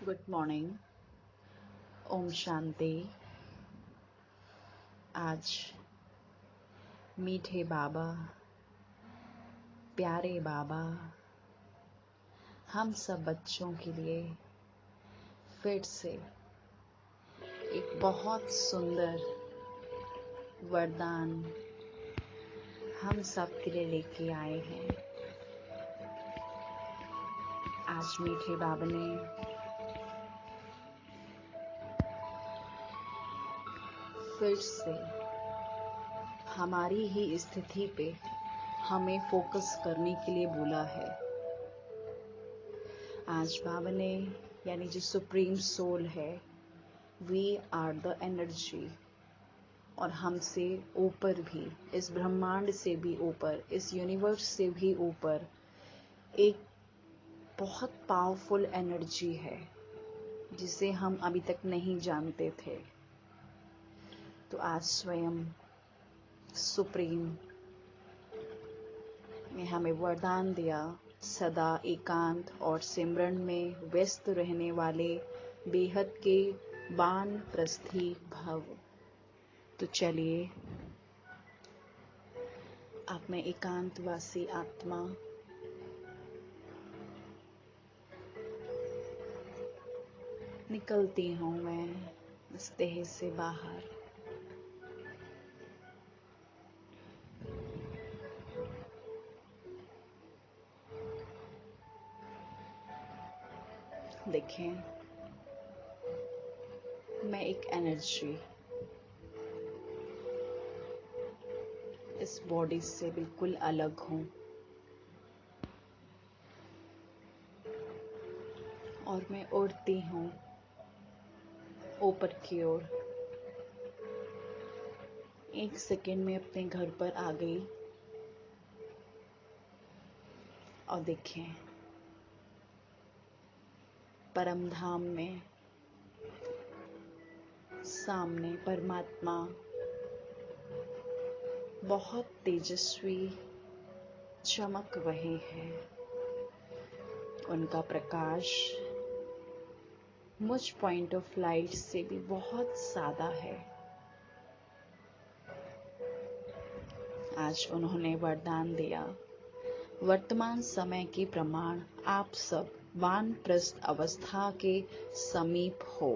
Good morning. Om Shanti. आज मीठे बाबा, प्यारे बाबा हम सब बच्चों के लिए फिर से एक बहुत सुंदर वरदान हम सब के लिए लेके आए हैं। आज मीठे बाबा ने फिर से हमारी ही स्थिति पे हमें फोकस करने के लिए बोला है। आज बाबा ने यानी जो सुप्रीम सोल है, वी आर द एनर्जी, और हमसे ऊपर भी, इस ब्रह्मांड से भी ऊपर, इस यूनिवर्स से भी ऊपर एक बहुत पावरफुल एनर्जी है जिसे हम अभी तक नहीं जानते थे। तो आज स्वयं सुप्रीम ने हमें वरदान दिया, सदा एकांत और सिमरन में व्यस्त रहने वाले बेहद के वानप्रस्थी भव। तो चलिए, अब मैं एकांतवासी आत्मा निकलती हूँ, मैं इस देह से बाहर। देखें, मैं एक एनर्जी इस बॉडी से बिल्कुल अलग हूँ, और मैं उड़ती हूँ ऊपर की ओर। एक सेकेंड में अपने घर पर आ गई। और देखें, परम धाम में सामने परमात्मा बहुत तेजस्वी चमक रहे हैं। उनका प्रकाश मुझ पॉइंट ऑफ लाइट से भी बहुत सादा है। आज उन्होंने वरदान दिया, वर्तमान समय के प्रमाण आप सब वानप्रस्थ अवस्था के समीप हो।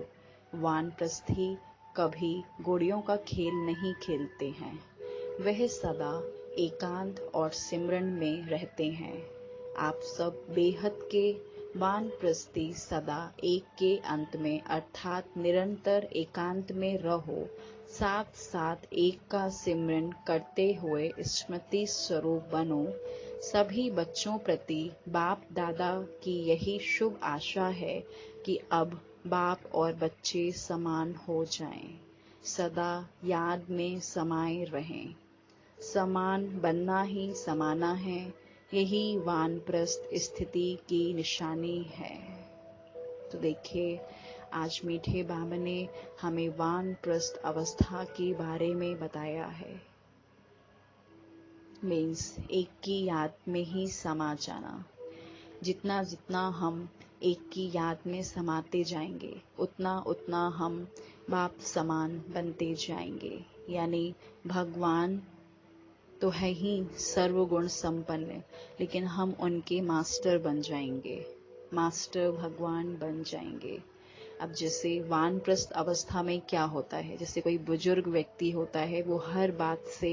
वानप्रस्थी कभी गुड़ियों का खेल नहीं खेलते हैं, वह सदा एकांत और सिमरन में रहते हैं। आप सब बेहद के वानप्रस्थी सदा एक के अंत में अर्थात निरंतर एकांत में रहो, साथ साथ एक का सिमरन करते हुए स्मृति स्वरूप बनो। सभी बच्चों प्रति बाप दादा की यही शुभ आशा है कि अब बाप और बच्चे समान हो जाएं, सदा याद में समाये रहें। समान बनना ही समाना है, यही वानप्रस्थ स्थिति की निशानी है। तो देखिए, आज मीठे बाबा ने हमें वानप्रस्थ अवस्था के बारे में बताया है। मीन्स एक की याद में ही समा जाना। जितना जितना हम एक की याद में समाते जाएंगे, उतना उतना हम बाप समान बनते जाएंगे। यानी भगवान तो है ही सर्वगुण संपन्न, लेकिन हम उनके मास्टर बन जाएंगे, मास्टर भगवान बन जाएंगे। अब जैसे वानप्रस्थ अवस्था में क्या होता है, जैसे कोई बुजुर्ग व्यक्ति होता है, वो हर बात से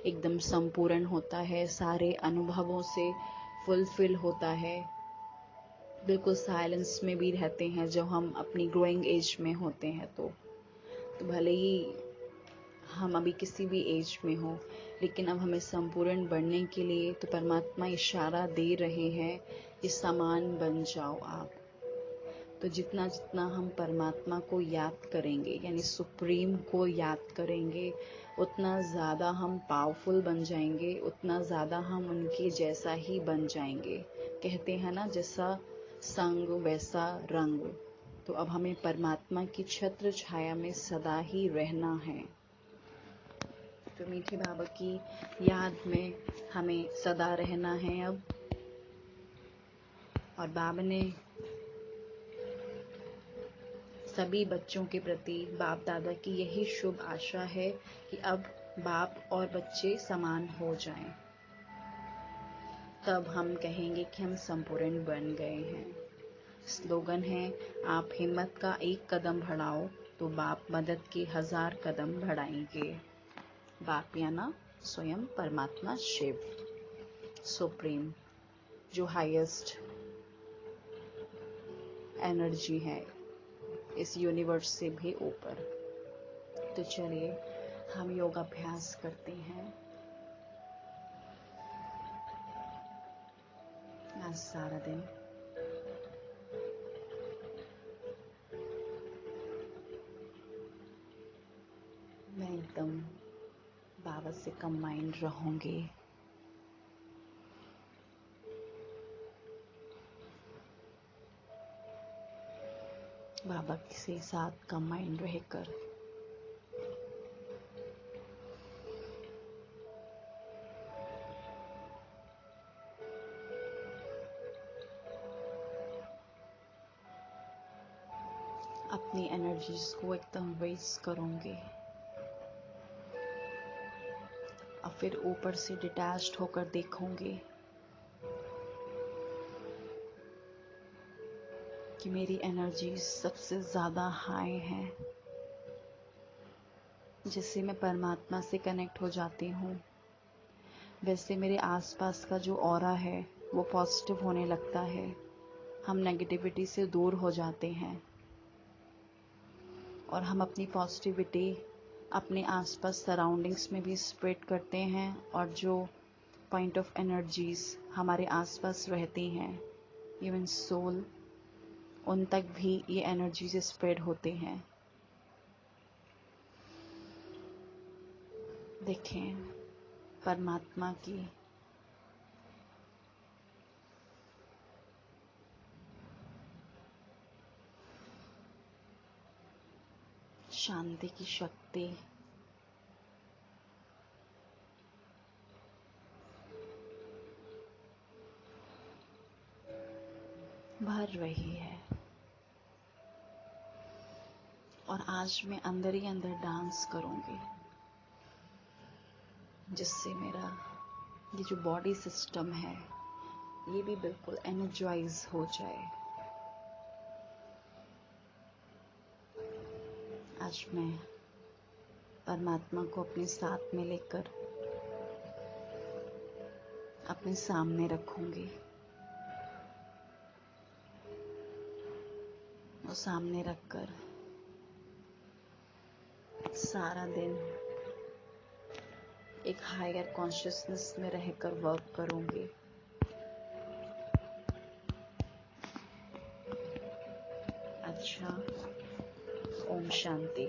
एकदम संपूर्ण होता है, सारे अनुभवों से फुलफिल होता है, बिल्कुल साइलेंस में भी रहते हैं जब हम अपनी ग्रोइंग एज में होते हैं। तो भले ही हम अभी किसी भी एज में हो, लेकिन अब हमें संपूर्ण बनने के लिए तो परमात्मा इशारा दे रहे हैं कि समान बन जाओ आप। तो जितना जितना हम परमात्मा को याद करेंगे, यानी सुप्रीम को याद करेंगे, उतना ज़्यादा हम पावरफुल बन जाएंगे, उतना ज़्यादा हम उनके जैसा ही बन जाएंगे। कहते हैं ना, जैसा संग वैसा रंग। तो अब हमें परमात्मा की छत्र छाया में सदा ही रहना है। तो मीठे बाबा की याद में हमें सदा रहना है अब। और बाबा ने सभी बच्चों के प्रति बाप दादा की यही शुभ आशा है कि अब बाप और बच्चे समान हो जाएं। तब हम कहेंगे कि हम संपूर्ण बन गए हैं। स्लोगन है, आप हिम्मत का एक कदम बढ़ाओ तो बाप मदद के 1000 कदम बढ़ाएंगे। बाप याना स्वयं परमात्मा शिव, सुप्रीम, जो हाईएस्ट एनर्जी है इस यूनिवर्स से भी ऊपर। तो चलिए हम योगाभ्यास करते हैं। आज सारा दिन मैं एकदम बाबा से कंबाइंड रहूंगी। बाबा के साथ कंबाइंड रहकर अपनी एनर्जीज को एकदम वेस्ट करूंगी और फिर ऊपर से डिटैच्ड होकर देखूंगी कि मेरी एनर्जी सबसे ज़्यादा हाई है, जिससे मैं परमात्मा से कनेक्ट हो जाती हूँ। वैसे मेरे आसपास का जो ऑरा है वो पॉजिटिव होने लगता है। हम नेगेटिविटी से दूर हो जाते हैं और हम अपनी पॉजिटिविटी अपने आसपास सराउंडिंग्स में भी स्प्रेड करते हैं, और जो पॉइंट ऑफ एनर्जीज हमारे आसपास रहती हैं, इवन सोल, उन तक भी ये एनर्जी से स्प्रेड होते हैं। देखें परमात्मा की शांति की शक्ति भर रही है, और आज मैं अंदर ही अंदर डांस करूंगी, जिससे मेरा ये जो बॉडी सिस्टम है ये भी बिल्कुल एनर्जाइज हो जाए। आज मैं परमात्मा को अपने साथ में लेकर अपने सामने रखूंगी और सामने रखकर सारा दिन एक हायर कॉन्शियसनेस में रहकर वर्क करूंगी। अच्छा, ओम शांति।